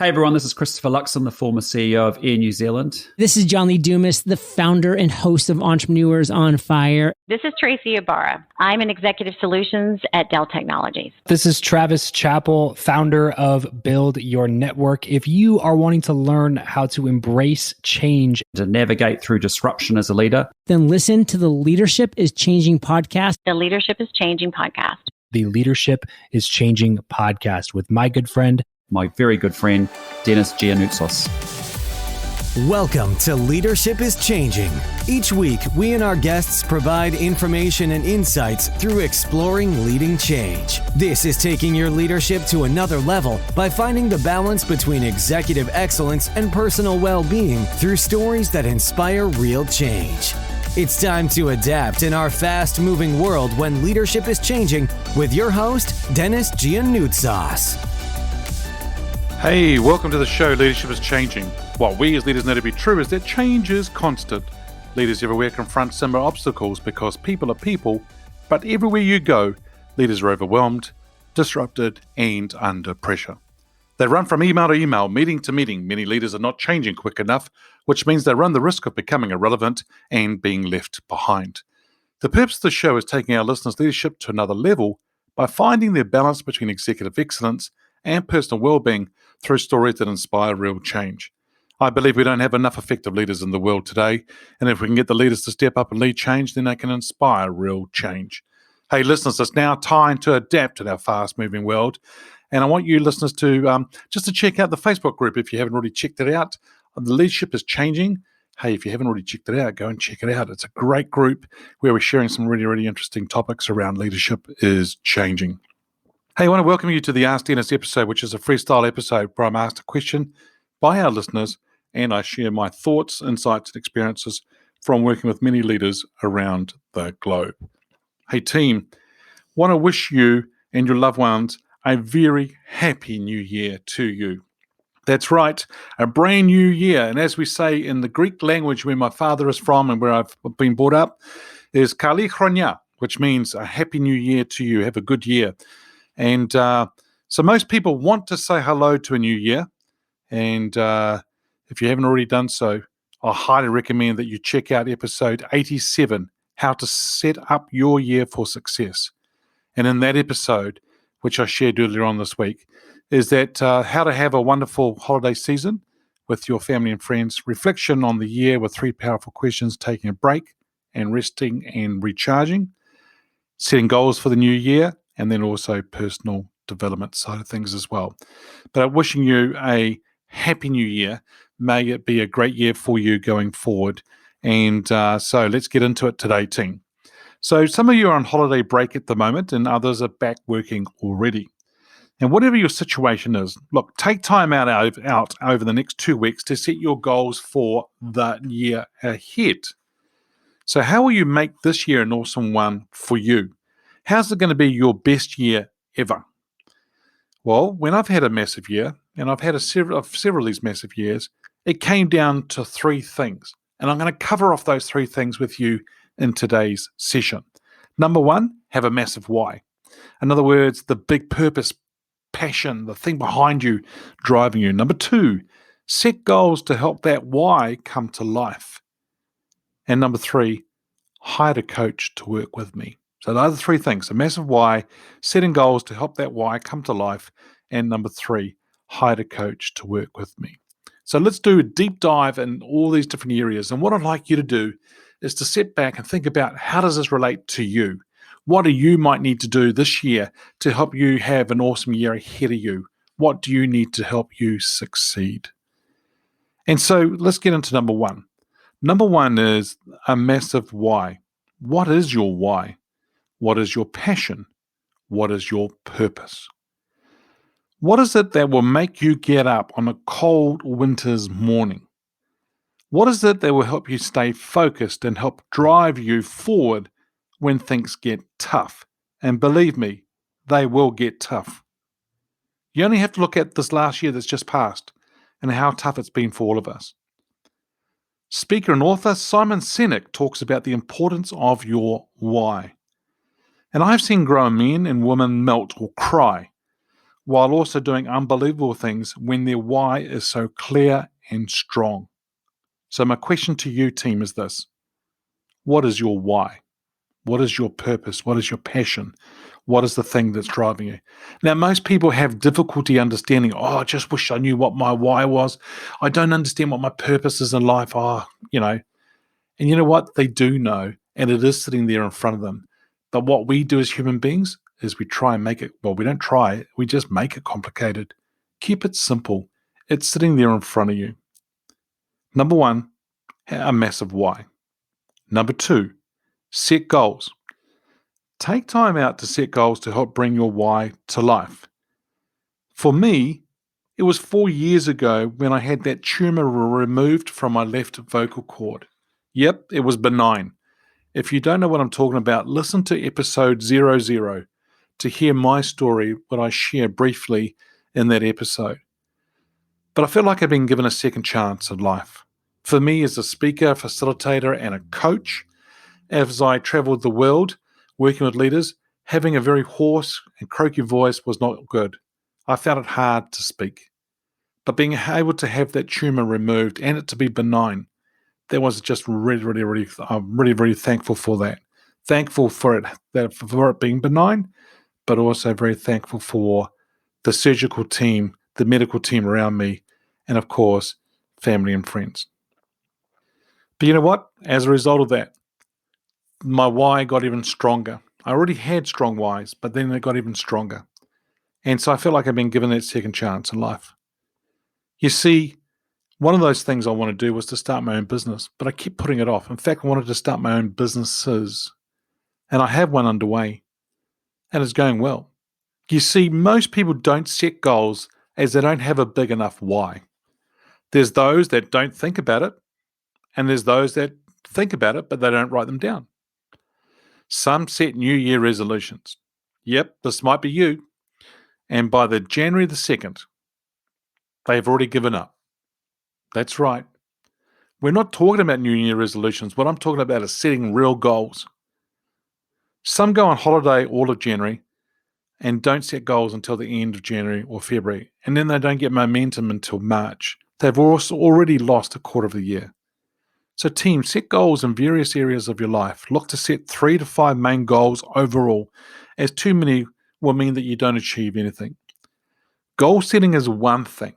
Hey everyone, this is Christopher Luxon, the former CEO of Air New Zealand. This is John Lee Dumas, the founder and host of Entrepreneurs on Fire. This is Tracy Ibarra. I'm in Executive Solutions at Dell Technologies. This is Travis Chappell, founder of Build Your Network. If you are wanting to learn how to embrace change, To navigate through disruption as a leader, Then listen to the Leadership is Changing podcast. The Leadership is Changing podcast. the Leadership is Changing podcast with my good friend, my very good friend, Denis Giannoutsos. Welcome to Leadership is Changing. Each week, we and our guests provide information and insights through exploring leading change. This is taking your leadership to another level by finding the balance between executive excellence and personal well-being through stories that inspire real change. It's time to adapt in our fast-moving world when leadership is changing with your host, Denis Giannoutsos. Hey, welcome to the show, Leadership is Changing. What we as leaders know to be true is that change is constant. Leaders everywhere confront similar obstacles because people are people, but everywhere you go, leaders are overwhelmed, disrupted, and under pressure. They run from email to email, meeting to meeting. Many leaders are not changing quick enough, which means they run the risk of becoming irrelevant and being left behind. The purpose of the show is taking our listeners' leadership to another level by finding their balance between executive excellence and personal well-being through stories that inspire real change. I believe we don't have enough effective leaders in the world today, and if we can get the leaders to step up and lead change, then they can inspire real change. Hey, listeners, it's now time to adapt in our fast-moving world, and I want you listeners to just to check out the Facebook group if you haven't already checked it out. The Leadership is Changing. Hey, if you haven't already checked it out, go and check it out. It's a great group where we're sharing some really, really interesting topics around leadership is changing. Hey, I want to welcome you to the Ask Denis episode, which is a freestyle episode where I'm asked a question by our listeners and I share my thoughts, insights, and experiences from working with many leaders around the globe. Hey, team, want to wish you and your loved ones a very happy new year to you. That's right, a brand new year. And as we say in the Greek language where my father is from and where I've been brought up, is Kali Chronia, which means a happy new year to you. Have a good year. And so most people want to say hello to a new year. And if you haven't already done so, I highly recommend that you check out episode 87, How to Set Up Your Year for Success. And in that episode, which I shared earlier on this week, is that how to have a wonderful holiday season with your family and friends, reflection on the year with 3 powerful questions, taking a break and resting and recharging, setting goals for the new year, and then also personal development side of things as well. But I'm wishing you a happy new year. May it be a great year for you going forward. And so let's get into it today, team. So some of you are on holiday break at the moment and others are back working already. And whatever your situation is, look, take time out over the next 2 weeks to set your goals for the year ahead. So how will you make this year an awesome one for you? How's it going to be your best year ever? Well, when I've had a massive year, and I've had several of these massive years, it came down to 3 things. And I'm going to cover off those 3 things with you in today's session. Number 1, have a massive why. In other words, the big purpose, passion, the thing behind you, driving you. Number 2, set goals to help that why come to life. And number 3, hire a coach to work with me. So those are the 3 things: a massive why, setting goals to help that why come to life, and number 3, hire a coach to work with me. So let's do a deep dive in all these different areas. And what I'd like you to do is to sit back and think about, how does this relate to you? What do you might need to do this year to help you have an awesome year ahead of you? What do you need to help you succeed? And so let's get into number 1. Number 1 is a massive why. What is your why? What is your passion? What is your purpose? What is it that will make you get up on a cold winter's morning? What is it that will help you stay focused and help drive you forward when things get tough? And believe me, they will get tough. You only have to look at this last year that's just passed and how tough it's been for all of us. Speaker and author Simon Sinek talks about the importance of your why. And I've seen grown men and women melt or cry while also doing unbelievable things when their why is so clear and strong. So my question to you, team, is this. What is your why? What is your purpose? What is your passion? What is the thing that's driving you? Now, most people have difficulty understanding, I just wish I knew what my why was. I don't understand what my purpose is in life. And you know what? They do know, and it is sitting there in front of them. But what we do as human beings is we try and make it, we don't try it, we just make it complicated. Keep it simple. It's sitting there in front of you. Number one, a massive why. Number two, set goals. Take time out to set goals to help bring your why to life. For me, it was 4 years ago when I had that tumor removed from my left vocal cord. Yep, it was benign. If you don't know what I'm talking about, listen to episode 00 to hear my story, what I share briefly in that episode. But I feel like I've been given a second chance in life. For me, as a speaker, facilitator, and a coach, as I traveled the world working with leaders, having a very hoarse and croaky voice was not good. I found it hard to speak. But being able to have that tumor removed and it to be benign, that was just I'm really thankful for that. Thankful for it being benign, but also very thankful for the surgical team, the medical team around me, and of course, family and friends. But you know what? As a result of that, my why got even stronger. I already had strong whys, but then it got even stronger. And so I feel like I've been given that second chance in life. You see, one of those things I want to do was to start my own business, but I kept putting it off. In fact, I wanted to start my own businesses, and I have one underway, and it's going well. You see, most people don't set goals as they don't have a big enough why. There's those that don't think about it, and there's those that think about it, but they don't write them down. Some set New Year resolutions. Yep, this might be you. And by the January the 2nd, they've already given up. That's right. We're not talking about New Year resolutions. What I'm talking about is setting real goals. Some go on holiday all of January and don't set goals until the end of January or February, and then they don't get momentum until March. They've also already lost a quarter of the year. So team, set goals in various areas of your life. Look to set 3 to 5 main goals overall, as too many will mean that you don't achieve anything. Goal setting is one thing,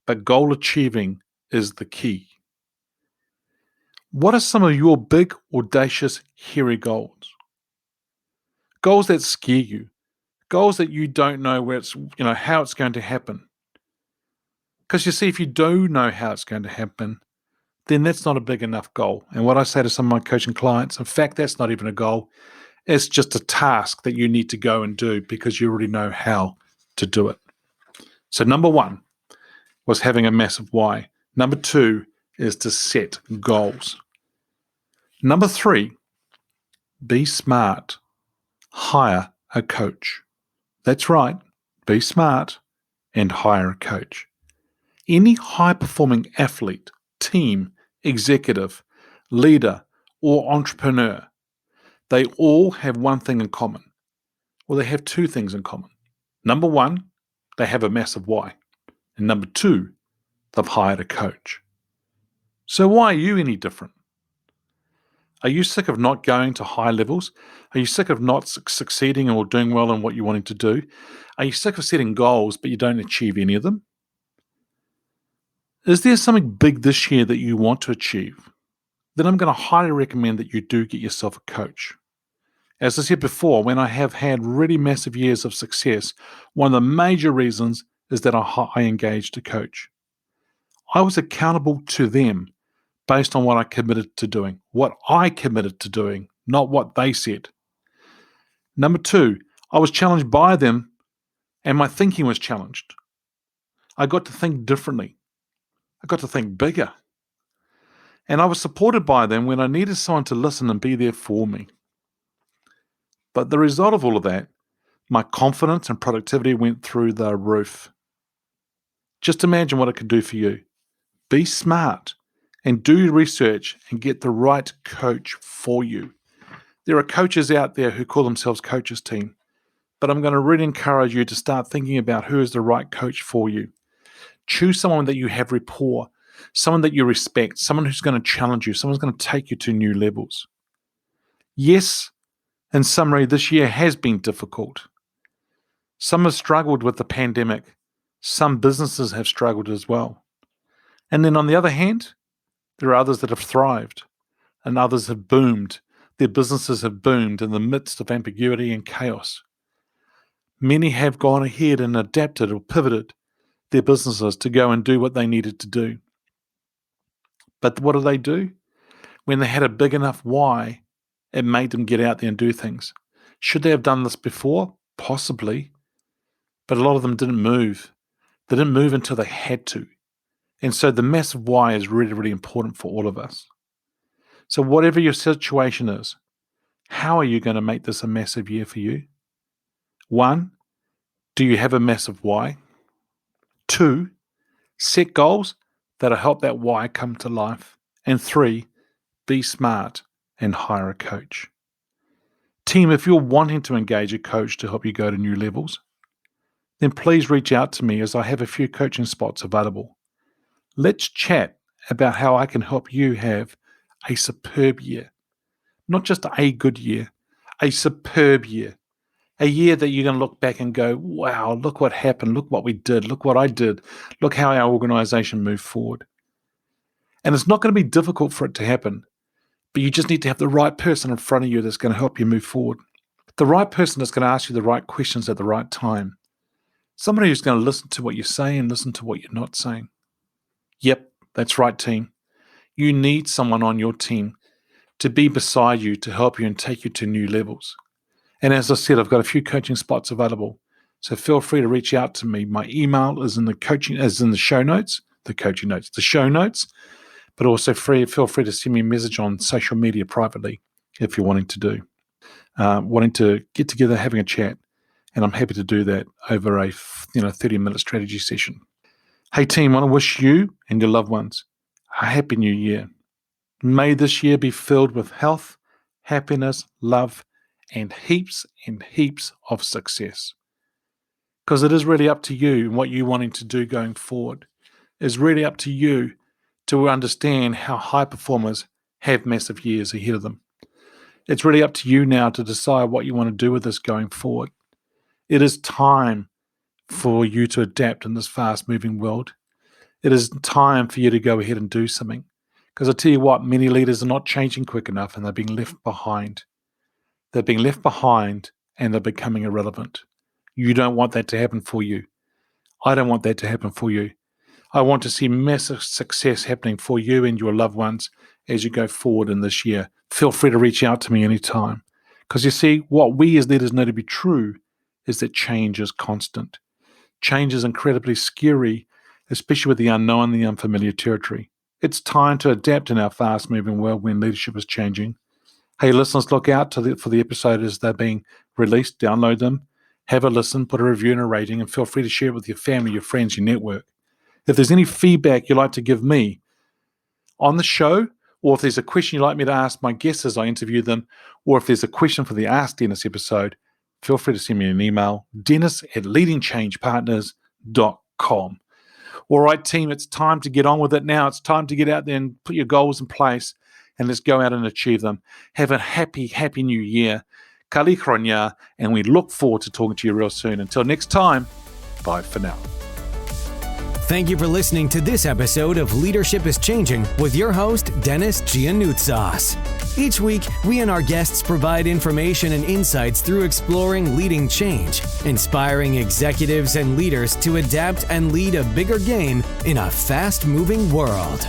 but goal achieving is the key. What are some of your big, audacious, hairy goals? Goals that scare you. Goals that you don't know how it's going to happen. Because you see, if you do know how it's going to happen, then that's not a big enough goal. And what I say to some of my coaching clients, in fact, that's not even a goal. It's just a task that you need to go and do because you already know how to do it. So number one was having a massive why. Number two is to set goals. Number three, be smart. Hire a coach. That's right. Be smart and hire a coach. Any high-performing athlete, team, executive, leader, or entrepreneur, they all have one thing in common. Well, they have two things in common. Number one, they have a massive why. And number two, they've hired a coach. So why are you any different? Are you sick of not going to high levels? Are you sick of not succeeding or doing well in what you're wanting to do? Are you sick of setting goals but you don't achieve any of them? Is there something big this year that you want to achieve? Then I'm going to highly recommend that you do get yourself a coach. As I said before, when I have had really massive years of success, one of the major reasons is that I engaged a coach. I was accountable to them based on what I committed to doing, not what they said. Number two, I was challenged by them and my thinking was challenged. I got to think differently. I got to think bigger. And I was supported by them when I needed someone to listen and be there for me. But the result of all of that, my confidence and productivity went through the roof. Just imagine what it could do for you. Be smart and do research and get the right coach for you. There are coaches out there who call themselves coaches team, but I'm going to really encourage you to start thinking about who is the right coach for you. Choose someone that you have rapport, someone that you respect, someone who's going to challenge you, someone's going to take you to new levels. Yes, in summary, this year has been difficult. Some have struggled with the pandemic. Some businesses have struggled as well. And then on the other hand, there are others that have thrived and others have boomed. Their businesses have boomed in the midst of ambiguity and chaos. Many have gone ahead and adapted or pivoted their businesses to go and do what they needed to do. But what do? When they had a big enough why, it made them get out there and do things. Should they have done this before? Possibly. But a lot of them didn't move. They didn't move until they had to. And so the massive why is really, really important for all of us. So whatever your situation is, how are you going to make this a massive year for you? 1, do you have a massive why? 2, set goals that'll help that why come to life. And 3, be smart and hire a coach. Team, if you're wanting to engage a coach to help you go to new levels, then please reach out to me as I have a few coaching spots available. Let's chat about how I can help you have a superb year. Not just a good year, a superb year. A year that you're going to look back and go, wow, look what happened. Look what we did. Look what I did. Look how our organization moved forward. And it's not going to be difficult for it to happen, but you just need to have the right person in front of you that's going to help you move forward. The right person that's going to ask you the right questions at the right time. Somebody who's going to listen to what you say and listen to what you're not saying. Yep, that's right, team. You need someone on your team to be beside you, to help you and take you to new levels. And as I said, I've got a few coaching spots available. So feel free to reach out to me. My email is in the show notes, the show notes, but also feel free to send me a message on social media privately if you're wanting to get together, having a chat. And I'm happy to do that over a 30-minute strategy session. Hey team, I want to wish you and your loved ones a happy new year. May this year be filled with health, happiness, love, and heaps of success. Because it is really up to you and what you're wanting to do going forward. It's really up to you to understand how high performers have massive years ahead of them. It's really up to you now to decide what you want to do with this going forward. It is time for you to adapt in this fast-moving world. It is time for you to go ahead and do something. Because I tell you what, many leaders are not changing quick enough and they're being left behind. They're being left behind and they're becoming irrelevant. You don't want that to happen for you. I don't want that to happen for you. I want to see massive success happening for you and your loved ones as you go forward in this year. Feel free to reach out to me anytime. Because you see, what we as leaders know to be true is that change is constant. Change is incredibly scary, especially with the unknown and the unfamiliar territory. It's time to adapt in our fast-moving world when leadership is changing. Hey, listeners, look out for the episode as they're being released. Download them, have a listen, put a review and a rating, and feel free to share it with your family, your friends, your network. If there's any feedback you'd like to give me on the show, or if there's a question you'd like me to ask my guests as I interview them, or if there's a question for the Ask Denis episode, feel free to send me an email, dennis@leadingchangepartners.com. All right, team, it's time to get on with it now. It's time to get out there and put your goals in place, and let's go out and achieve them. Have a happy, happy new year. Kali Kronya, and we look forward to talking to you real soon. Until next time, bye for now. Thank you for listening to this episode of Leadership is Changing with your host, Denis Giannoutsas. Each week, we and our guests provide information and insights through exploring leading change, inspiring executives and leaders to adapt and lead a bigger game in a fast-moving world.